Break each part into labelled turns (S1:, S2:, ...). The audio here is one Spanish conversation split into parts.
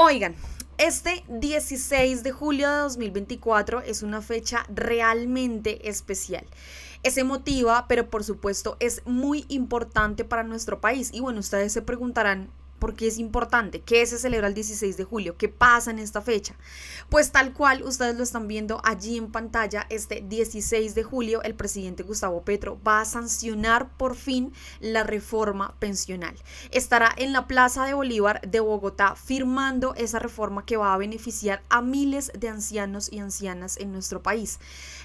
S1: Oigan, este 16 de julio de 2024 es una fecha realmente especial. Es emotiva, pero por supuesto es muy importante para nuestro país. Y bueno, ustedes se preguntarán, ¿por qué es importante? ¿Qué se celebra el 16 de julio? ¿Qué pasa en esta fecha? Pues tal cual ustedes lo están viendo allí en pantalla, este 16 de julio el presidente Gustavo Petro va a sancionar por fin la reforma pensional. Estará en la Plaza de Bolívar de Bogotá firmando esa reforma que va a beneficiar a miles de ancianos y ancianas en nuestro país.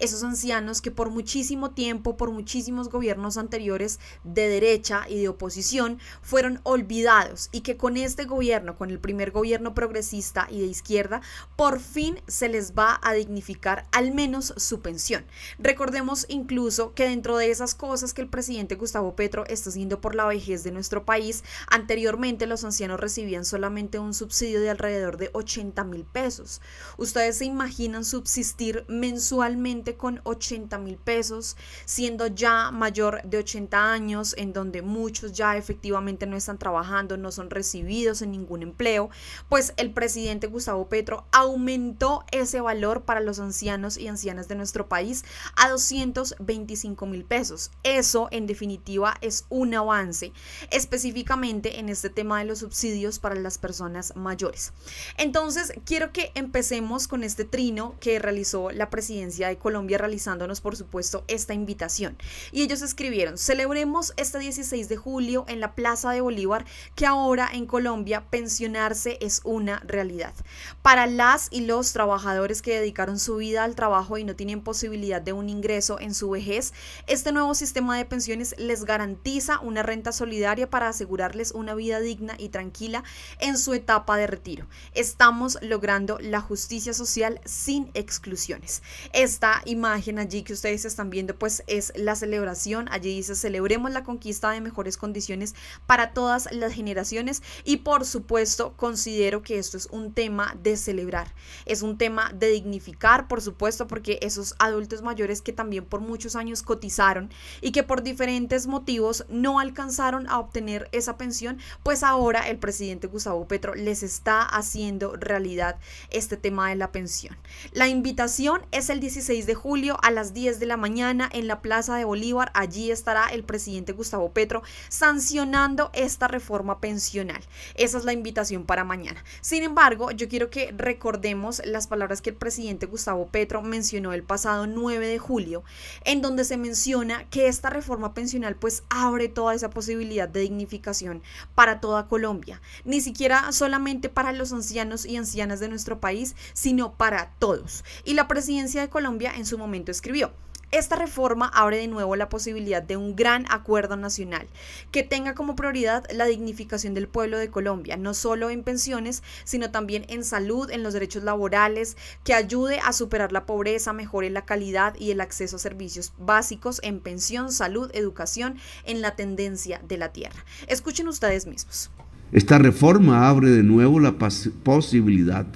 S1: Esos ancianos que por muchísimo tiempo, por muchísimos gobiernos anteriores de derecha y de oposición, fueron olvidados y que con este gobierno, con el primer gobierno progresista y de izquierda, por fin se les va a dignificar al menos su pensión. Recordemos incluso que dentro de esas cosas que el presidente Gustavo Petro está haciendo por la vejez de nuestro país, anteriormente los ancianos recibían solamente un subsidio de alrededor de 80,000 pesos. ¿Ustedes se imaginan subsistir mensualmente con 80,000 pesos, siendo ya mayor de 80 años, en donde muchos ya efectivamente no están trabajando, no son recibidos en ningún empleo? Pues el presidente Gustavo Petro aumentó ese valor para los ancianos y ancianas de nuestro país a 225,000 pesos. Eso en definitiva es un avance, específicamente en este tema de los subsidios para las personas mayores. Entonces quiero que empecemos con este trino que realizó la presidencia de Colombia, realizándonos por supuesto esta invitación. Y ellos escribieron: celebremos este 16 de julio en la Plaza de Bolívar que ahora en Colombia pensionarse es una realidad. Para las y los trabajadores que dedicaron su vida al trabajo y no tienen posibilidad de un ingreso en su vejez, este nuevo sistema de pensiones les garantiza una renta solidaria para asegurarles una vida digna y tranquila en su etapa de retiro. Estamos logrando la justicia social sin exclusiones. Esta imagen allí que ustedes están viendo pues es la celebración. Allí dice: celebremos la conquista de mejores condiciones para todas las generaciones. Y por supuesto considero que esto es un tema de celebrar, es un tema de dignificar, por supuesto, porque esos adultos mayores que también por muchos años cotizaron y que por diferentes motivos no alcanzaron a obtener esa pensión, pues ahora el presidente Gustavo Petro les está haciendo realidad este tema de la pensión. La invitación es el 16 de julio a las 10 de la mañana en la Plaza de Bolívar. Allí estará el presidente Gustavo Petro sancionando esta reforma pensional. Esa es la invitación para mañana. Sin embargo, yo quiero que recordemos las palabras que el presidente Gustavo Petro mencionó el pasado 9 de julio, en donde se menciona que esta reforma pensional pues abre toda esa posibilidad de dignificación para toda Colombia, ni siquiera solamente para los ancianos y ancianas de nuestro país, sino para todos. Y la presidencia de Colombia en su momento escribió: esta reforma abre de nuevo la posibilidad de un gran acuerdo nacional que tenga como prioridad la dignificación del pueblo de Colombia, no solo en pensiones, sino también en salud, en los derechos laborales, que ayude a superar la pobreza, mejore la calidad y el acceso a servicios básicos en pensión, salud, educación, en la tendencia de la tierra. Escuchen ustedes mismos.
S2: Esta reforma abre de nuevo la posibilidad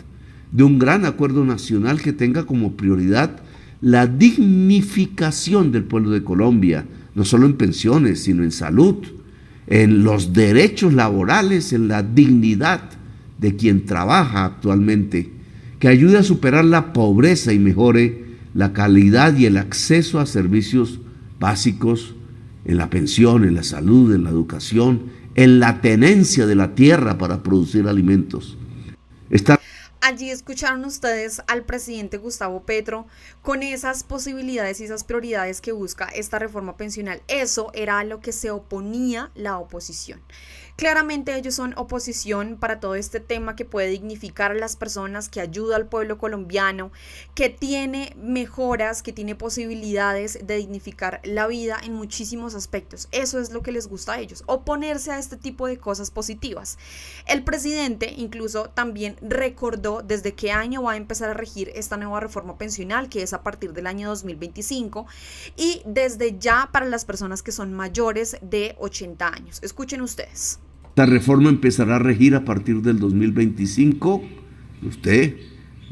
S2: de un gran acuerdo nacional que tenga como prioridad la dignificación del pueblo de Colombia, no solo en pensiones, sino en salud, en los derechos laborales, en la dignidad de quien trabaja actualmente, que ayude a superar la pobreza y mejore la calidad y el acceso a servicios básicos en la pensión, en la salud, en la educación, en la tenencia de la tierra para producir alimentos.
S1: Allí escucharon ustedes al presidente Gustavo Petro con esas posibilidades y esas prioridades que busca esta reforma pensional. Eso era a lo que se oponía la oposición. Claramente ellos son oposición para todo este tema que puede dignificar a las personas, que ayuda al pueblo colombiano, que tiene mejoras, que tiene posibilidades de dignificar la vida en muchísimos aspectos. Eso es lo que les gusta a ellos, oponerse a este tipo de cosas positivas. El presidente incluso también recordó desde qué año va a empezar a regir esta nueva reforma pensional, que es a partir del año 2025, y desde ya para las personas que son mayores de 80 años. Escuchen ustedes.
S2: Esta reforma empezará a regir a partir del 2025. Usted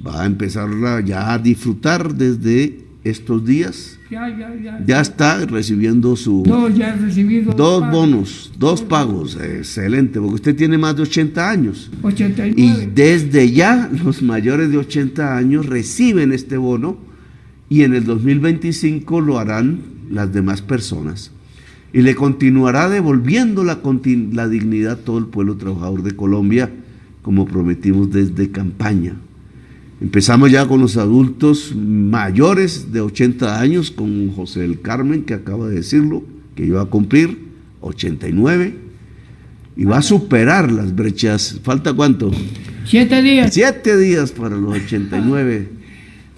S2: va a empezarla ya a disfrutar desde estos días.
S3: Ya.
S2: Ya está recibiendo su...
S3: Ya he recibido
S2: dos bonos, dos pagos. Excelente, porque usted tiene más de 80 años.
S3: 89.
S2: Y desde ya los mayores de 80 años reciben este bono y en el 2025 lo harán las demás personas. Y le continuará devolviendo la dignidad a todo el pueblo trabajador de Colombia, como prometimos desde campaña. Empezamos ya con los adultos mayores de 80 años, con José del Carmen, que acaba de decirlo, que iba a cumplir 89 y va a superar las brechas. ¿Falta cuánto?
S3: 7 días.
S2: 7 días para los 89.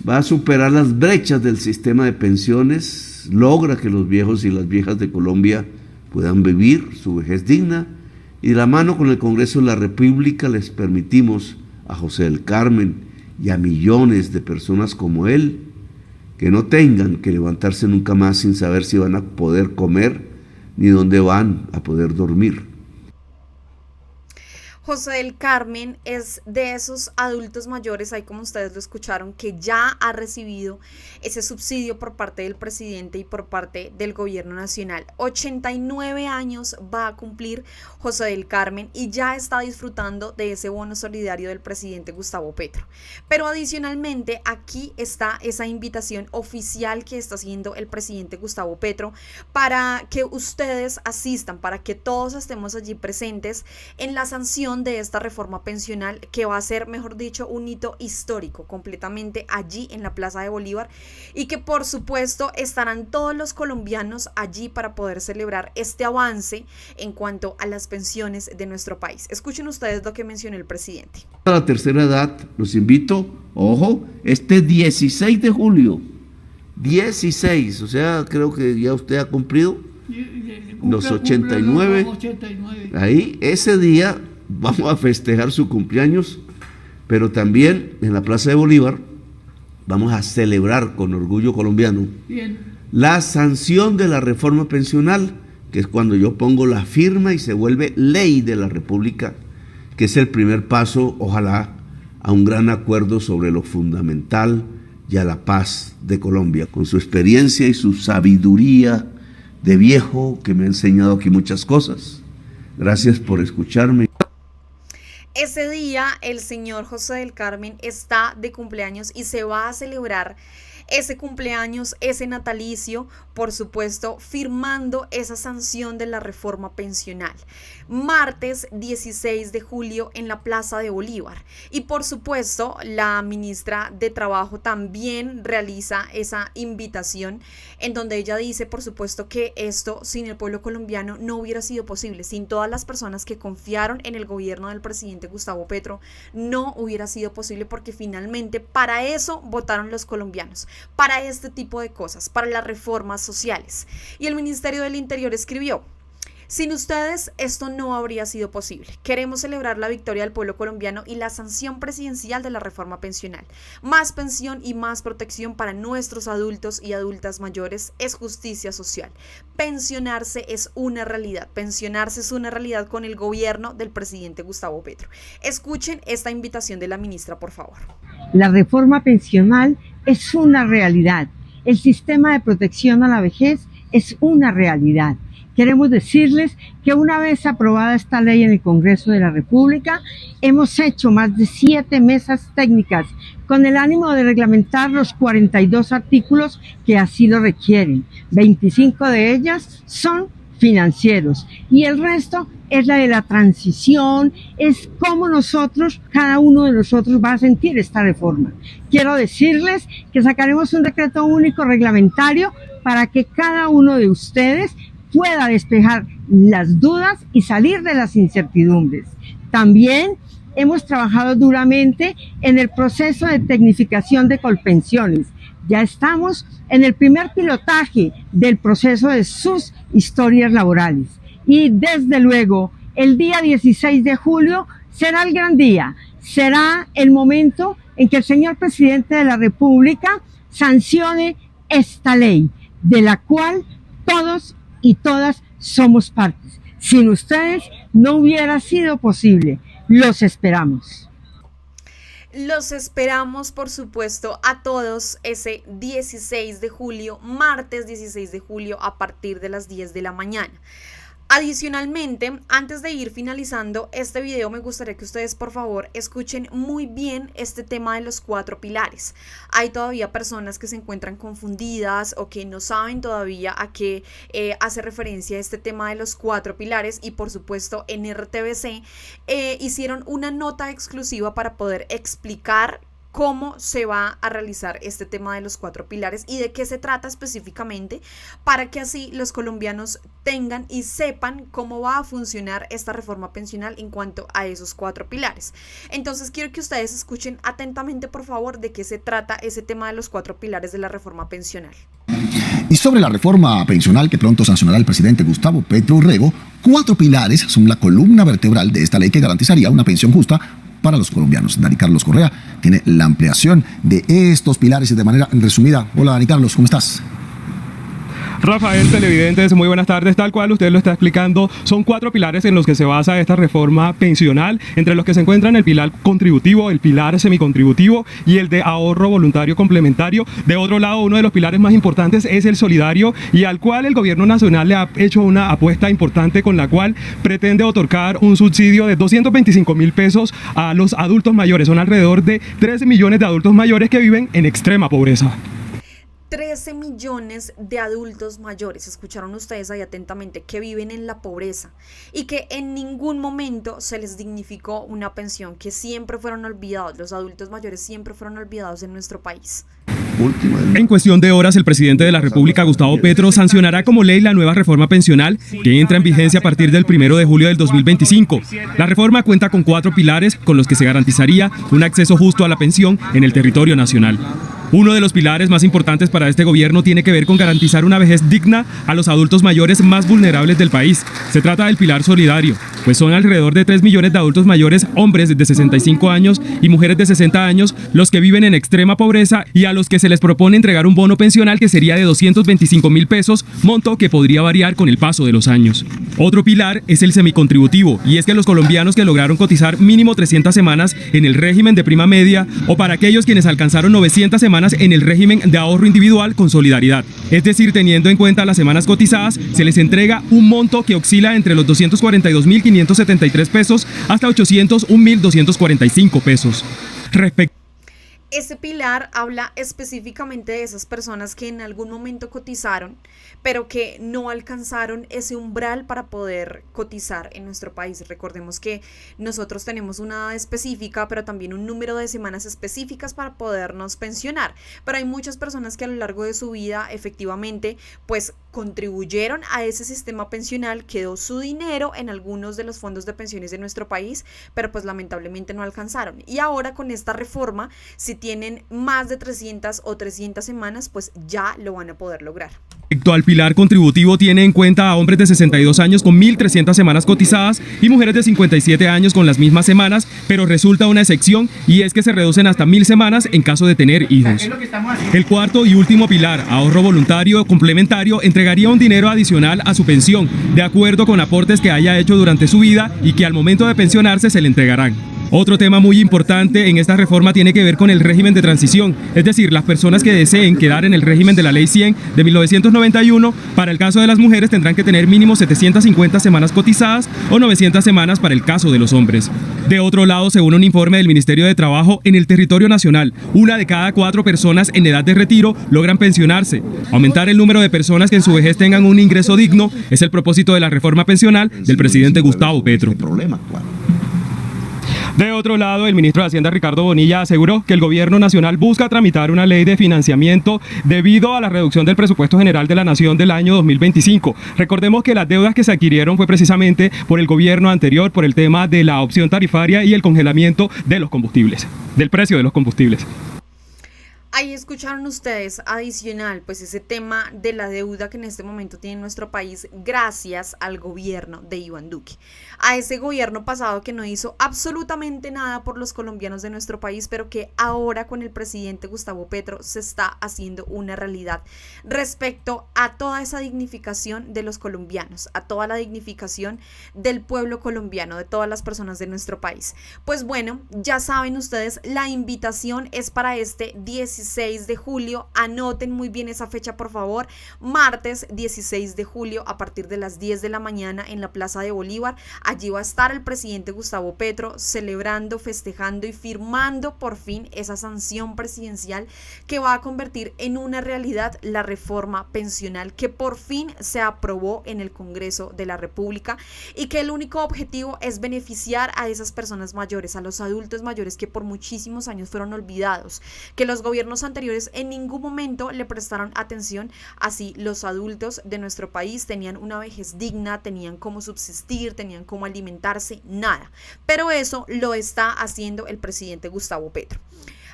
S2: Va a superar las brechas del sistema de pensiones, logra que los viejos y las viejas de Colombia puedan vivir su vejez digna y de la mano con el Congreso de la República les permitimos a José del Carmen y a millones de personas como él que no tengan que levantarse nunca más sin saber si van a poder comer ni dónde van a poder dormir.
S1: José del Carmen es de esos adultos mayores, ahí como ustedes lo escucharon, que ya ha recibido ese subsidio por parte del presidente y por parte del gobierno nacional. 89 años va a cumplir José del Carmen y ya está disfrutando de ese bono solidario del presidente Gustavo Petro. Pero adicionalmente aquí está esa invitación oficial que está haciendo el presidente Gustavo Petro para que ustedes asistan, para que todos estemos allí presentes en la sanción de esta reforma pensional que va a ser, mejor dicho, un hito histórico completamente allí en la Plaza de Bolívar y que por supuesto estarán todos los colombianos allí para poder celebrar este avance en cuanto a las pensiones de nuestro país. Escuchen ustedes lo que mencionó el presidente.
S2: A la tercera edad los invito, ojo, este 16 de julio, 16, o sea, creo que ya usted ha cumplido los 89. Ahí, ese día vamos a festejar su cumpleaños, pero también en la Plaza de Bolívar vamos a celebrar con orgullo colombiano la sanción de la reforma pensional, que es cuando yo pongo la firma y se vuelve ley de la República, que es el primer paso, ojalá, a un gran acuerdo sobre lo fundamental y a la paz de Colombia. Con su experiencia y su sabiduría de viejo, que me ha enseñado aquí muchas cosas. Gracias por escucharme.
S1: Ese día el señor José del Carmen está de cumpleaños y se va a celebrar ese cumpleaños, ese natalicio, por supuesto, firmando esa sanción de la reforma pensional. Martes 16 de julio en la Plaza de Bolívar. Y por supuesto, la ministra de Trabajo también realiza esa invitación en donde ella dice, por supuesto, que esto sin el pueblo colombiano no hubiera sido posible. Sin todas las personas que confiaron en el gobierno del presidente Gustavo Petro, no hubiera sido posible porque finalmente para eso votaron los colombianos, para este tipo de cosas, para las reformas sociales. Y el Ministerio del Interior escribió: sin ustedes esto no habría sido posible. Queremos celebrar la victoria del pueblo colombiano y la sanción presidencial de la reforma pensional. Más pensión y más protección para nuestros adultos y adultas mayores es justicia social. Pensionarse es una realidad. Pensionarse es una realidad con el gobierno del presidente Gustavo Petro. Escuchen esta invitación de la ministra, por favor.
S4: La reforma pensional es una realidad. El sistema de protección a la vejez es una realidad. Queremos decirles que una vez aprobada esta ley en el Congreso de la República, hemos hecho más de 7 mesas técnicas con el ánimo de reglamentar los 42 artículos que así lo requieren. 25 de ellas son financieros y el resto es la de la transición, es cómo nosotros, cada uno de nosotros va a sentir esta reforma. Quiero decirles que sacaremos un decreto único reglamentario para que cada uno de ustedes pueda despejar las dudas y salir de las incertidumbres. También hemos trabajado duramente en el proceso de tecnificación de Colpensiones. Ya estamos en el primer pilotaje del proceso de sus historias laborales. Y desde luego, el día 16 de julio será el gran día. Será el momento en que el señor presidente de la República sancione esta ley, de la cual todos y todas somos partes. Sin ustedes no hubiera sido posible. Los esperamos.
S1: Los esperamos, por supuesto, a todos ese 16 de julio, martes 16 de julio, a partir de las 10 de la mañana. Adicionalmente, antes de ir finalizando este video, me gustaría que ustedes por favor escuchen muy bien este tema de los 4 pilares. Hay todavía personas que se encuentran confundidas o que no saben todavía a qué hace referencia este tema de los 4 pilares, y por supuesto en RTBC hicieron una nota exclusiva para poder explicar cómo se va a realizar este tema de los 4 pilares y de qué se trata específicamente, para que así los colombianos tengan y sepan cómo va a funcionar esta reforma pensional en cuanto a esos 4 pilares. Entonces quiero que ustedes escuchen atentamente, por favor, de qué se trata ese tema de los 4 pilares de la reforma pensional.
S5: Y sobre la reforma pensional que pronto sancionará el presidente Gustavo Petro Urrego, 4 pilares son la columna vertebral de esta ley que garantizaría una pensión justa para los colombianos. Dani Carlos Correa tiene la ampliación de estos pilares y de manera resumida. Hola Dani Carlos, ¿cómo estás?
S6: Rafael, televidentes, muy buenas tardes. Tal cual usted lo está explicando, son 4 pilares en los que se basa esta reforma pensional, entre los que se encuentran el pilar contributivo, el pilar semicontributivo y el de ahorro voluntario complementario. De otro lado, uno de los pilares más importantes es el solidario, y al cual el gobierno nacional le ha hecho una apuesta importante, con la cual pretende otorgar un subsidio de 225.000 pesos a los adultos mayores. Son alrededor de 13 millones de adultos mayores que viven en extrema pobreza.
S1: 13 millones de adultos mayores, escucharon ustedes ahí atentamente, que viven en la pobreza y que en ningún momento se les dignificó una pensión, que siempre fueron olvidados. Los adultos mayores siempre fueron olvidados en nuestro país.
S6: En cuestión de horas, el presidente de la República, Gustavo Petro, sancionará como ley la nueva reforma pensional, que entra en vigencia a partir del 1 de julio del 2025. La reforma cuenta con 4 pilares con los que se garantizaría un acceso justo a la pensión en el territorio nacional. Uno de los pilares más importantes para este gobierno tiene que ver con garantizar una vejez digna a los adultos mayores más vulnerables del país. Se trata del pilar solidario, pues son alrededor de 3 millones de adultos mayores, hombres de 65 años y mujeres de 60 años, los que viven en extrema pobreza y a los que se les propone entregar un bono pensional que sería de 225.000 pesos, monto que podría variar con el paso de los años. Otro pilar es el semicontributivo, y es que los colombianos que lograron cotizar mínimo 300 semanas en el régimen de prima media, o para aquellos quienes alcanzaron 900 semanas en el régimen de ahorro individual con solidaridad. Es decir, teniendo en cuenta las semanas cotizadas, se les entrega un monto que oscila entre los 242.573 pesos hasta 801.245 pesos.
S1: Este pilar habla específicamente de esas personas que en algún momento cotizaron, pero que no alcanzaron ese umbral para poder cotizar en nuestro país. Recordemos que nosotros tenemos una edad específica, pero también un número de semanas específicas para podernos pensionar. Pero hay muchas personas que a lo largo de su vida efectivamente pues contribuyeron a ese sistema pensional, quedó su dinero en algunos de los fondos de pensiones de nuestro país, pero pues lamentablemente no alcanzaron. Y ahora con esta reforma, si tienen más de 300 o 300 semanas, pues ya lo van a poder lograr.
S6: Respecto al pilar contributivo, tiene en cuenta a hombres de 62 años con 1.300 semanas cotizadas y mujeres de 57 años con las mismas semanas, pero resulta una excepción, y es que se reducen hasta 1.000 semanas en caso de tener hijos. El cuarto y último pilar, ahorro voluntario complementario, entregaría un dinero adicional a su pensión, de acuerdo con aportes que haya hecho durante su vida y que al momento de pensionarse se le entregarán. Otro tema muy importante en esta reforma tiene que ver con el régimen de transición, es decir, las personas que deseen quedar en el régimen de la Ley 100 de 1991, para el caso de las mujeres tendrán que tener mínimo 750 semanas cotizadas o 900 semanas para el caso de los hombres. De otro lado, según un informe del Ministerio de Trabajo, en el territorio nacional, 1 de cada 4 personas en edad de retiro logran pensionarse. Aumentar el número de personas que en su vejez tengan un ingreso digno es el propósito de la reforma pensional del presidente Gustavo Petro. De otro lado, el ministro de Hacienda, Ricardo Bonilla, aseguró que el gobierno nacional busca tramitar una ley de financiamiento debido a la reducción del presupuesto general de la nación del año 2025. Recordemos que las deudas que se adquirieron fue precisamente por el gobierno anterior, por el tema de la opción tarifaria y el congelamiento de los combustibles, del precio de los combustibles.
S1: Ahí escucharon ustedes, adicional, pues ese tema de la deuda que en este momento tiene nuestro país gracias al gobierno de Iván Duque. A ese gobierno pasado que no hizo absolutamente nada por los colombianos de nuestro país, pero que ahora con el presidente Gustavo Petro se está haciendo una realidad respecto a toda esa dignificación de los colombianos, a toda la dignificación del pueblo colombiano, de todas las personas de nuestro país. Pues bueno, ya saben ustedes, la invitación es para este 16 de julio, anoten muy bien esa fecha por favor, martes 16 de julio a partir de las 10 de la mañana en la Plaza de Bolívar. Allí va a estar el presidente Gustavo Petro celebrando, festejando y firmando por fin esa sanción presidencial que va a convertir en una realidad la reforma pensional que por fin se aprobó en el Congreso de la República y que el único objetivo es beneficiar a esas personas mayores, a los adultos mayores que por muchísimos años fueron olvidados, que los gobiernos anteriores en ningún momento le prestaron atención. Así los adultos de nuestro país tenían una vejez digna, tenían cómo subsistir, tenían cómo alimentarse, nada. Pero eso lo está haciendo el presidente Gustavo Petro.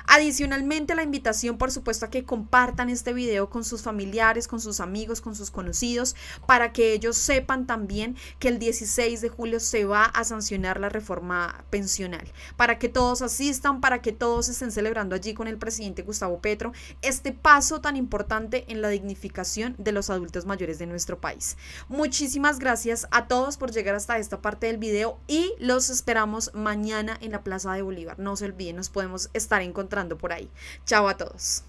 S1: Adicionalmente, la invitación, por supuesto, a que compartan este video con sus familiares, con sus amigos, con sus conocidos, para que ellos sepan también que el 16 de julio se va a sancionar la reforma pensional, para que todos asistan, para que todos estén celebrando allí con el presidente Gustavo Petro este paso tan importante en la dignificación de los adultos mayores de nuestro país. Muchísimas gracias a todos por llegar hasta esta parte del video y los esperamos mañana en la Plaza de Bolívar. No se olviden, nos podemos estar encontrando por ahí. Chao a todos.